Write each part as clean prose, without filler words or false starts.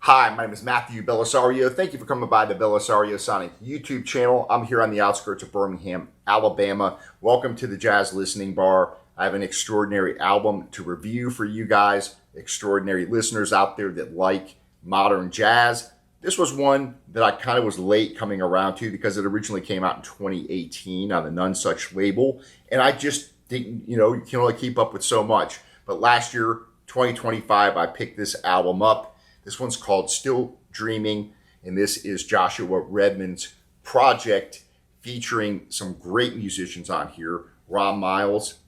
Hi, my name is Matthew Belisario. Thank you for coming by the Belisario Sonic YouTube channel. I'm here on the outskirts of Birmingham, Alabama. Welcome to the Jazz Listening Bar. I have an extraordinary album to review for you guys, extraordinary listeners out there that like modern jazz. This was one that I kind of was late coming around to because it originally came out in 2018 on the Nonesuch label. And I just didn't, you can only keep up with so much. But last year, 2025, I picked this album up. This one's called Still Dreaming, and this is Joshua Redman's project featuring some great musicians on here. Ron Miles,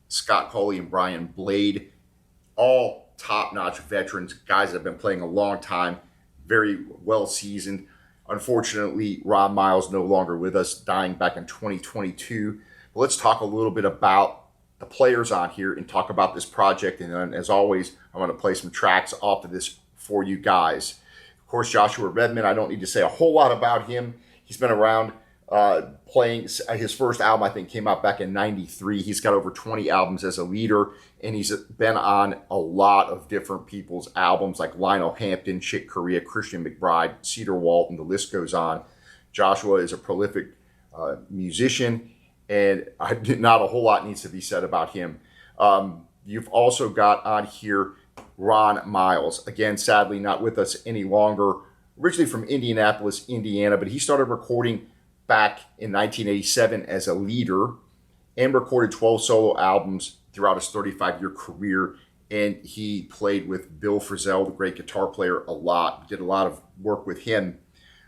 Scott Colley, and Brian Blade, all top-notch veterans, guys that have been playing a long time, very well-seasoned. Unfortunately, Ron Miles no longer with us, dying back in 2022. But let's talk a little bit about the players on here and talk about this project. And then, as always, I'm going to play some tracks off of this for you guys. Of course, Joshua Redman, I don't need to say a whole lot about him. He's been around playing. His first album, I think, came out back in '93. He's got over 20 albums as a leader, and he's been on a lot of different people's albums like Lionel Hampton, Chick Corea, Christian McBride, Cedar Walton, the list goes on. Joshua is a prolific musician, and not a whole lot needs to be said about him. You've also got on here Ron Miles, again, sadly not with us any longer, originally from Indianapolis, Indiana, but he started recording back in 1987 as a leader and recorded 12 solo albums throughout his 35-year career. And he played with Bill Frisell, the great guitar player, a lot, did a lot of work with him.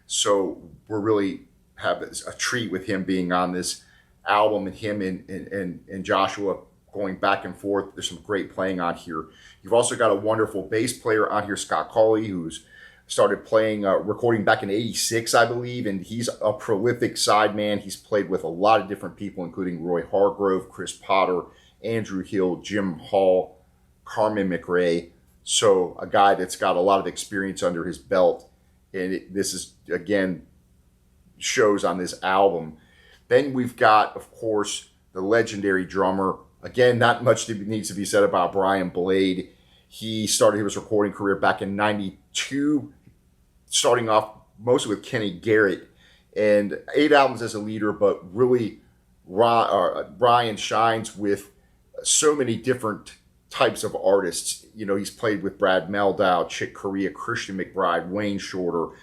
So we're really have a treat with him being on this album, and him and Joshua going back and forth. There's some great playing on here. You've also got a wonderful bass player on here, Scott Colley, who's started playing, recording back in '86, I believe, and he's a prolific sideman. He's played with a lot of different people, including Roy Hargrove, Chris Potter, Andrew Hill, Jim Hall, Carmen McRae. So a guy that's got a lot of experience under his belt, and this is, again, shows on this album. Then we've got, of course, the legendary drummer. Again, not much needs to be said about Brian Blade. He started his recording career back in '92, starting off mostly with Kenny Garrett, and 8 albums as a leader, but really Brian shines with so many different types of artists. He's played with Brad Mehldau, Chick Corea, Christian McBride, Wayne Shorter,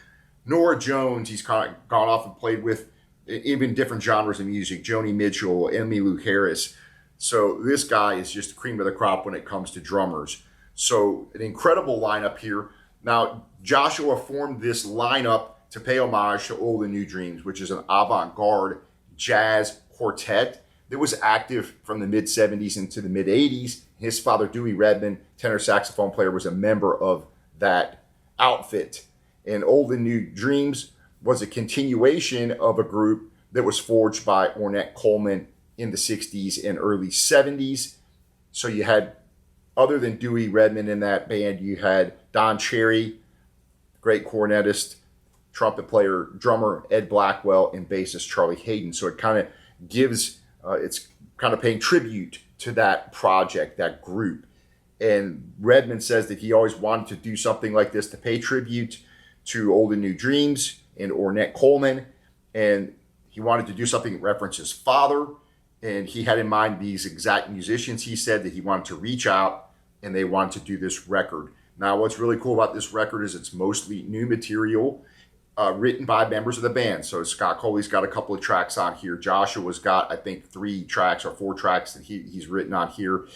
Norah Jones. He's kind of gone off and played with even different genres of music, Joni Mitchell, Emmylou Harris. So this guy is just the cream of the crop when it comes to drummers. So an incredible lineup here. Now, Joshua formed this lineup to pay homage to Old and New Dreams, which is an avant-garde jazz quartet that was active from the mid-'70s into the mid-'80s. His father, Dewey Redman, tenor saxophone player, was a member of that outfit. And Old and New Dreams was a continuation of a group that was forged by Ornette Coleman in the 60s and early 70s. So you had, other than Dewey Redman in that band, you had Don Cherry, great cornetist, trumpet player, drummer Ed Blackwell, and bassist Charlie Hayden. So it kind of gives, it's kind of paying tribute to that project, that group. And Redman says that he always wanted to do something like this to pay tribute to Old and New Dreams and Ornette Coleman. And he wanted to do something that referenced his father. And he had in mind these exact musicians. He said that he wanted to reach out and they wanted to do this record. Now, what's really cool about this record is it's mostly new material written by members of the band. So Scott Colley's got a couple of tracks on here. Joshua's got, I think, 3 tracks or 4 tracks that he's written on here.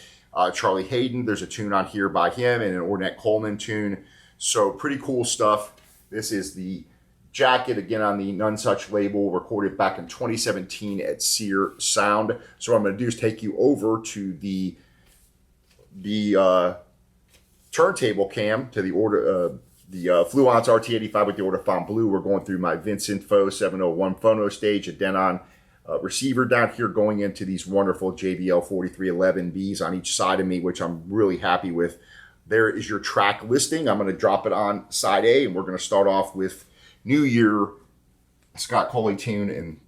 Charlie Hayden, there's a tune on here by him and an Ornette Coleman tune. So pretty cool stuff. This is the jacket, again, on the Nonesuch label, recorded back in 2017 at Sear Sound. So what I'm going to do is take you over to the turntable cam, to the Fluence RT85 with the Order Font Blue. We're going through my Vincent Fo 701 phono stage, a Denon receiver down here, going into these wonderful JBL 4311Bs on each side of me, which I'm really happy with. There is your track listing. I'm going to drop it on side A, and we're going to start off with New Year, Scott Colley tune, and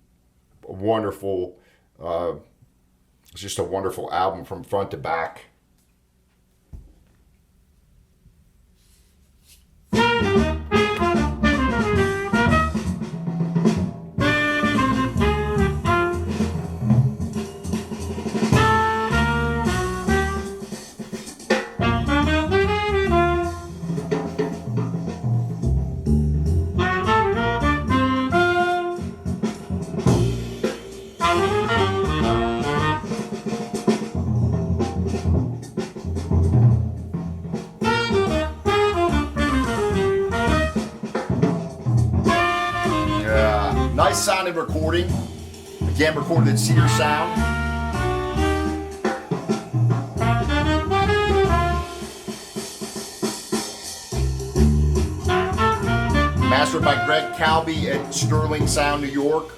a wonderful, it's just a wonderful album from front to back. sounding recording. Again, recorded at Cedar Sound. Mastered by Greg Calby at Sterling Sound, New York.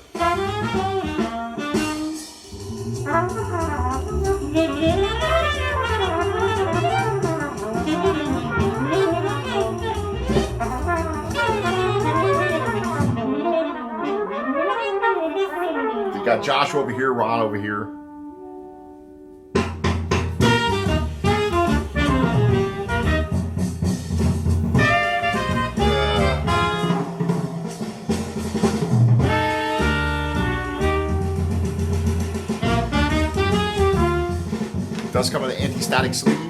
We got Joshua over here, Ron over here. Does come with an anti-static sleeve.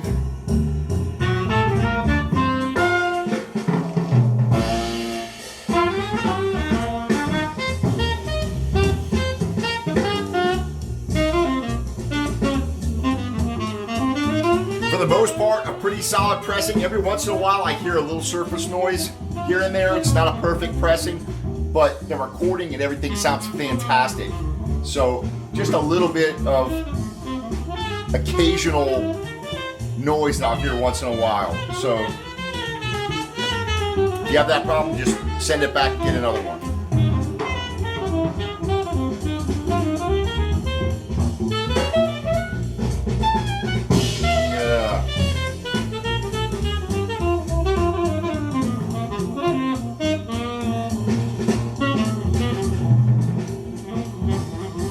For the most part, a pretty solid pressing. Every once in a while I hear a little surface noise here and there. It's not a perfect pressing, but the recording and everything sounds fantastic. So just a little bit of occasional noise that I'll hear once in a while. So if you have that problem, just send it back and get another one. Yeah.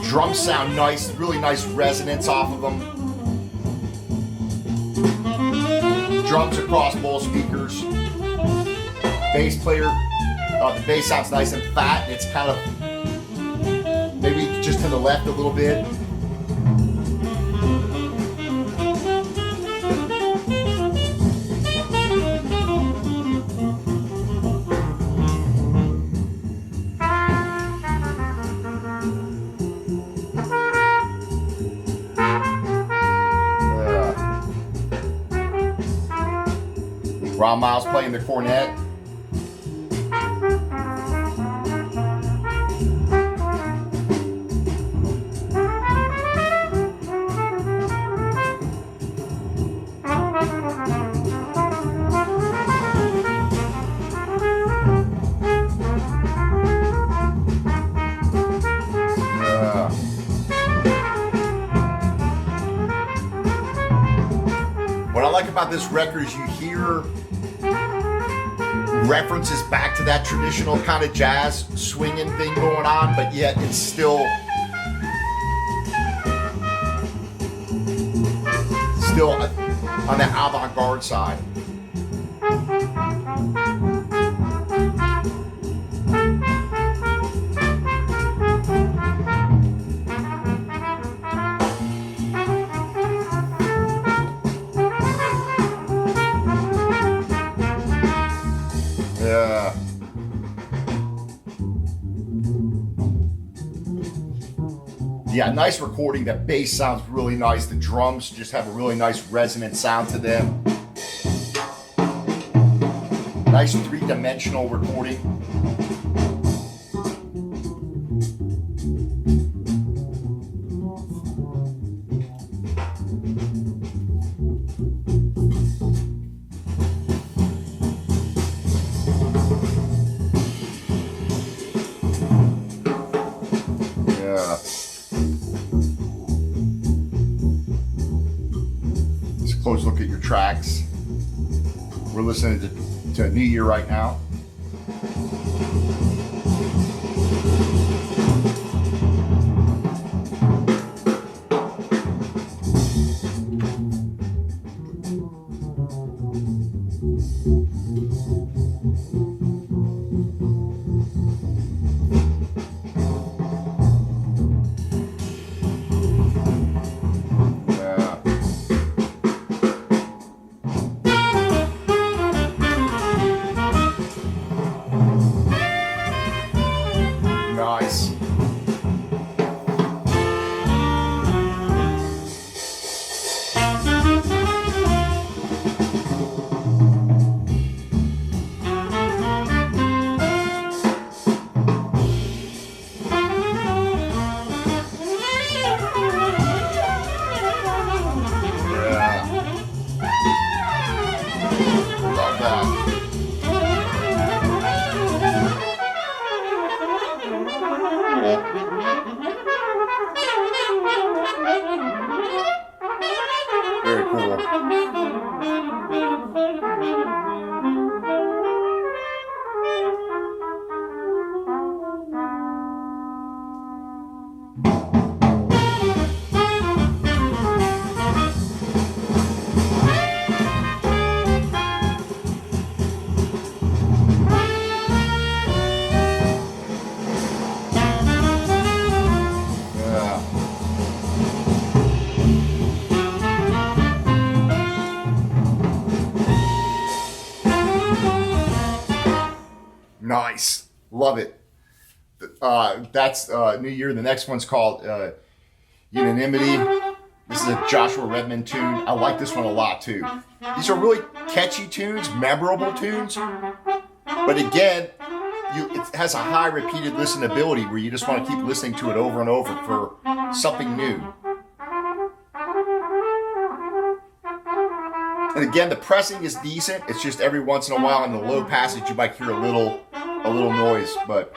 Drums sound nice, really nice resonance off of them. Drums across both speakers. Bass player, the bass sounds nice and fat. It's kind of maybe just to the left a little bit. Ron Miles playing the cornet. What I like about this record is you hear references back to that traditional kind of jazz swinging thing going on, but yet it's still on the avant-garde side. Yeah, nice recording. That bass sounds really nice. The drums just have a really nice resonant sound to them. Nice three-dimensional recording. Yeah. Close look at your tracks. We're listening to New Year right now. Nice. Very cool. Nice. Love it. That's New Year. The next one's called Unanimity. This is a Joshua Redman tune. I like this one a lot too. These are really catchy tunes, memorable tunes. But again, it has a high repeated listenability where you just want to keep listening to it over and over for something new. And again, the pressing is decent. It's just every once in a while in the low passage you might hear a little noise, but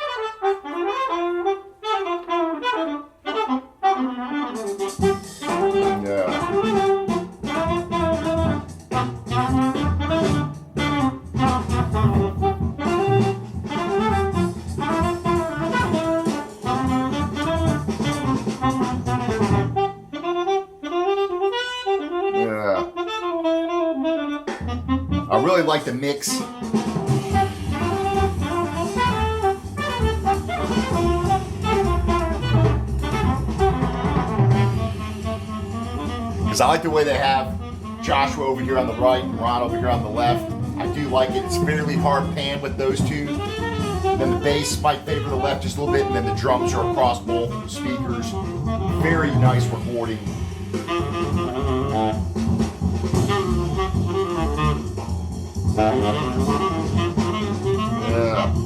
I really like the mix. Because I like the way they have Joshua over here on the right and Ron over here on the left. I do like it. It's fairly hard pan with those two. Then the bass might favor the left just a little bit, and then the drums are across both speakers. Very nice recording. Yeah.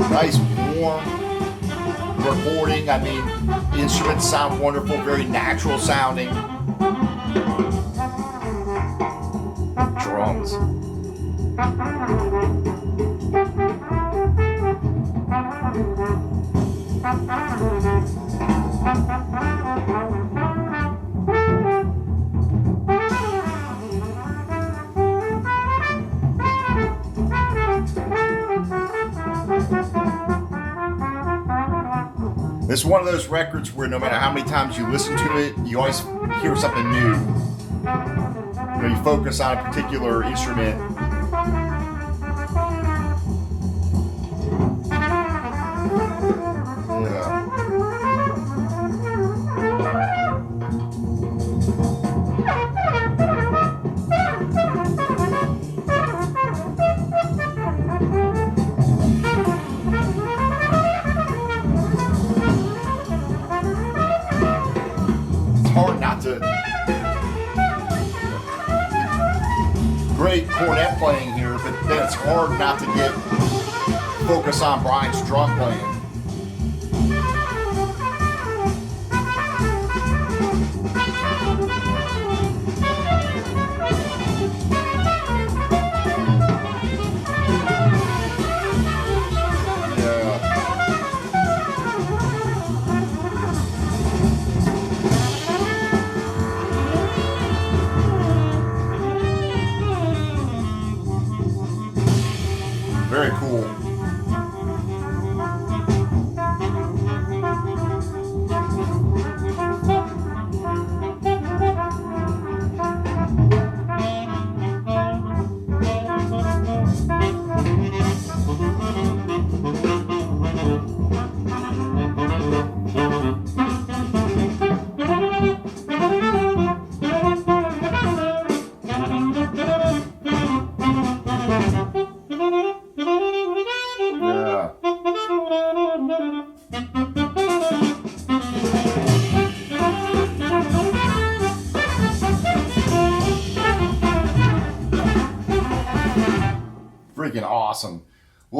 Nice, warm recording. I mean, the instruments sound wonderful, very natural sounding. Drums. This is one of those records where no matter how many times you listen to it, you always hear something new. You know, you focus on a particular instrument. Great cornet playing here, but then it's hard not to get focus on Brian's drum playing. Yeah.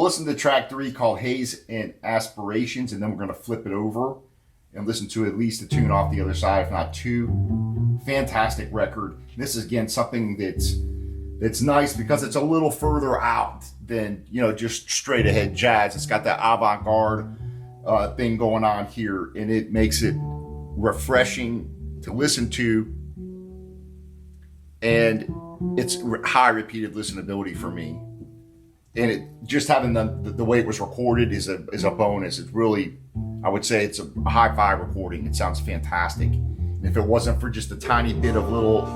listen to track 3 called Haze and Aspirations, and then we're going to flip it over and listen to at least a tune off the other side, if not 2. Fantastic record. This is, again, something that's nice because it's a little further out than, you know, just straight ahead jazz. It's got that avant-garde thing going on here, and it makes it refreshing to listen to, and it's high repeated listenability for me. And it just having the way it was recorded is a bonus. It's really, I would say it's a hi-fi recording. It sounds fantastic. And if it wasn't for just a tiny bit of little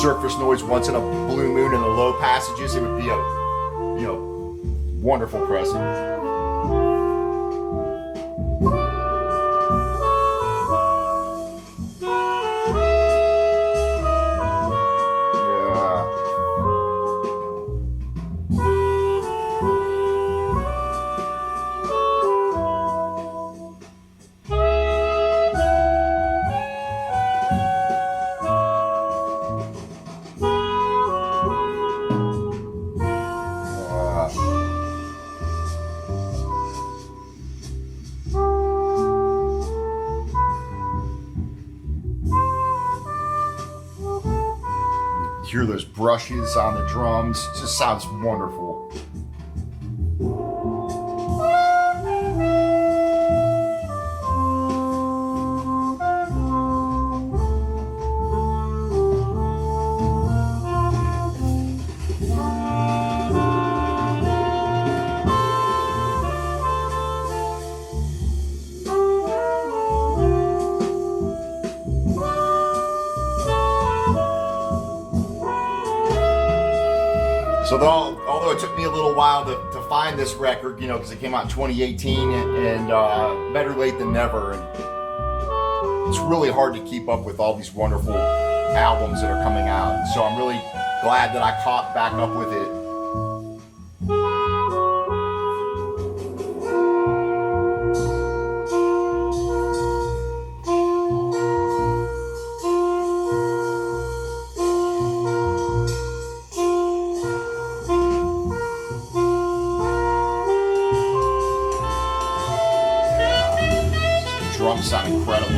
surface noise once in a blue moon in the low passages, it would be a, you know, wonderful pressing. Hear those brushes on the drums. It just sounds wonderful. So although it took me a little while to find this record, you know, because it came out in 2018, and better late than never, and it's really hard to keep up with all these wonderful albums that are coming out. And so I'm really glad that I caught back up with it. Drums sound incredible.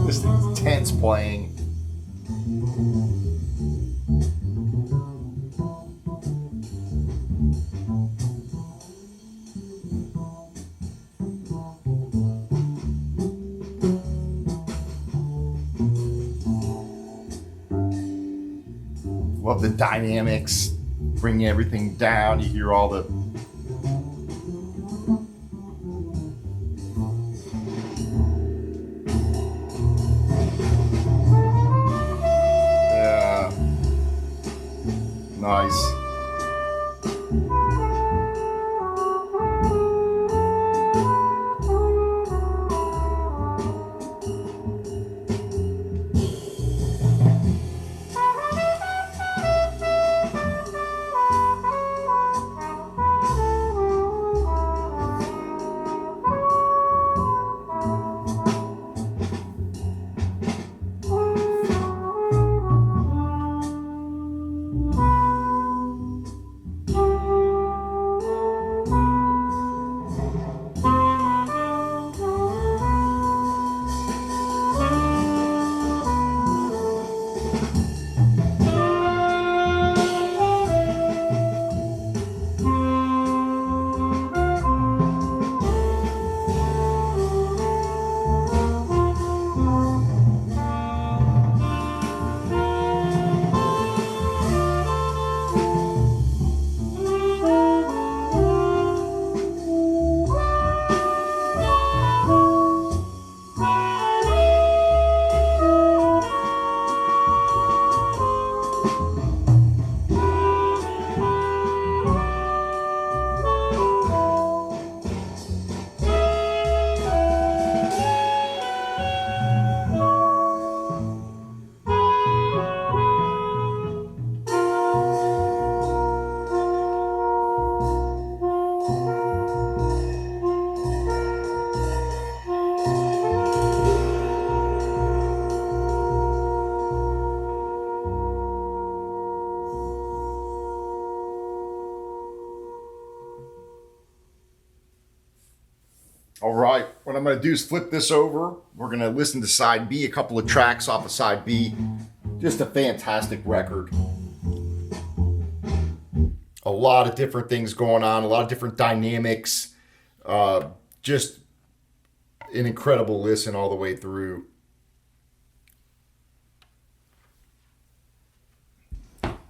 This thing's tense playing. Love the dynamics, bringing everything down. You hear all the nice. what I'm going to do is flip this over. We're going to listen to side B, a couple of tracks off of side B. Just a fantastic record. A lot of different things going on, a lot of different dynamics. Just an incredible listen all the way through.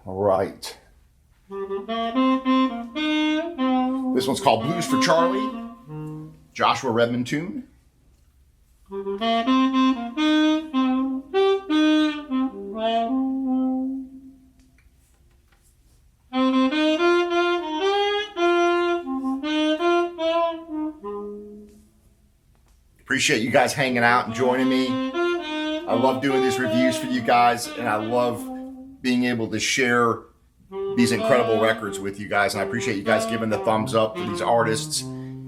All right. This one's called Blues for Charlie. Joshua Redman tune. Appreciate you guys hanging out and joining me. I love doing these reviews for you guys, and I love being able to share these incredible records with you guys. And I appreciate you guys giving the thumbs up for these artists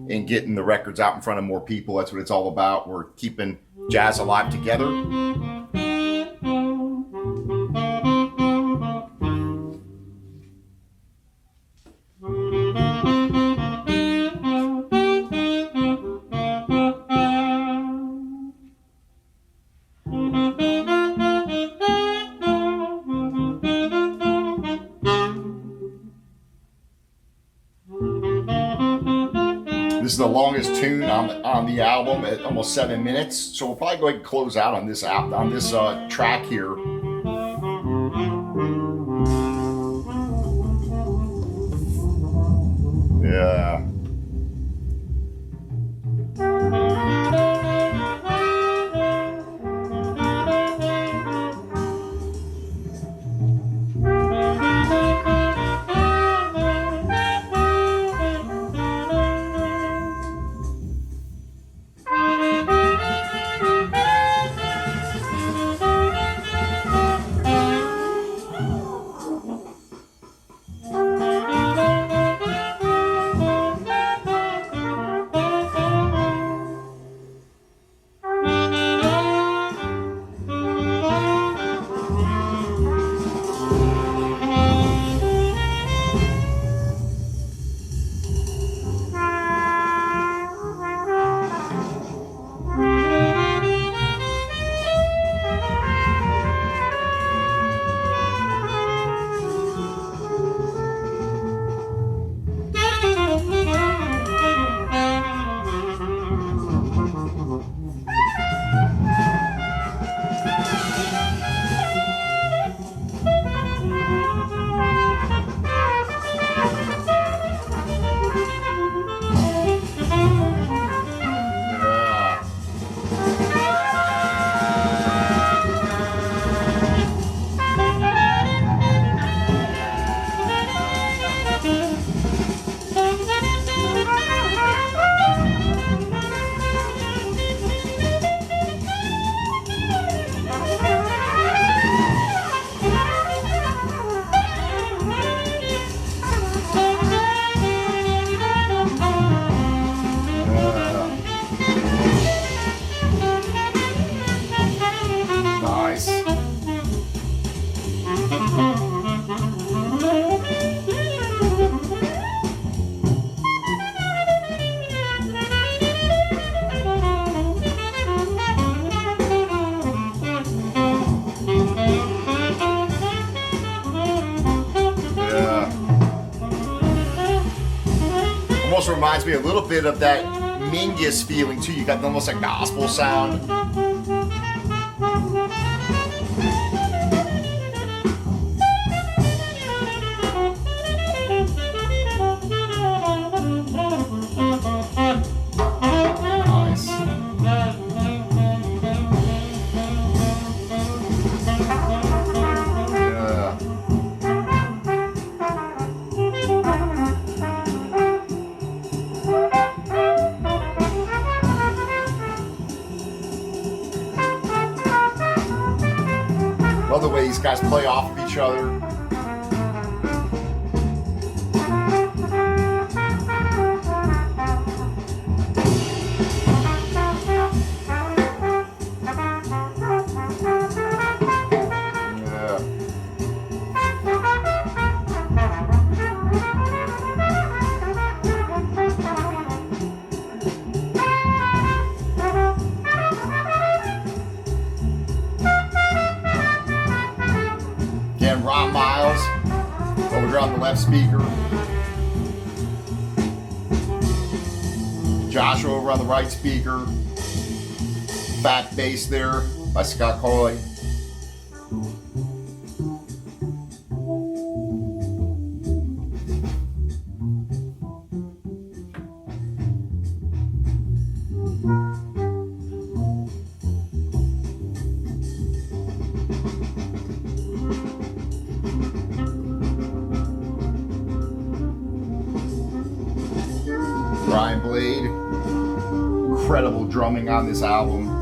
and getting the records out in front of more people. That's what it's all about. We're keeping jazz alive together. This is the longest tune on the album at almost 7 minutes. So we'll probably go ahead and close out on this track here. Yeah. Almost reminds me a little bit of that Mingus feeling too. You got almost a gospel sound. Love the way these guys play off of each other. on the left speaker. Joshua over on the right speaker. Fat bass there by Scott Colley. Brian Blade, incredible drumming on this album.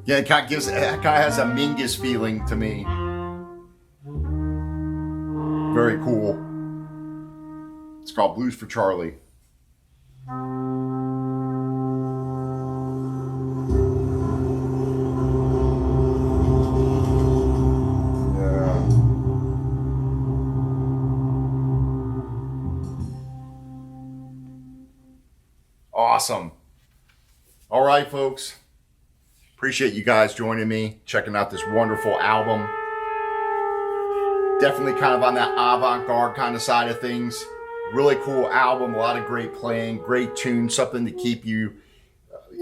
Yeah, it kind of has a Mingus feeling to me. Very cool. It's called Blues for Charlie. Yeah. Awesome. All right, folks. Appreciate you guys joining me, checking out this wonderful album. Definitely kind of on that avant-garde kind of side of things. Really cool album, a lot of great playing, great tunes, something to keep you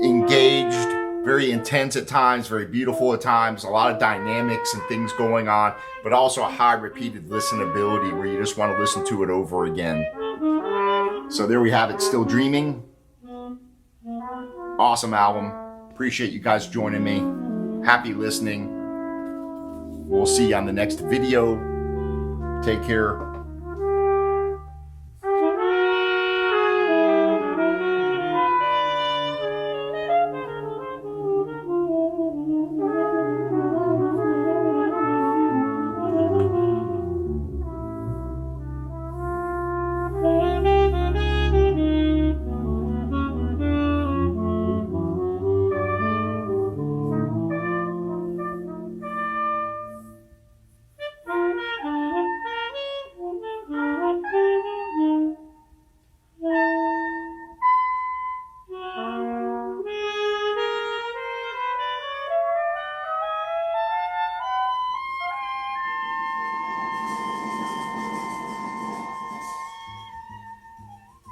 engaged, very intense at times, very beautiful at times, a lot of dynamics and things going on, but also a high repeated listenability where you just want to listen to it over again. So there we have it, Still Dreaming. Awesome album. Appreciate you guys joining me. Happy listening. We'll see you on the next video. Take care.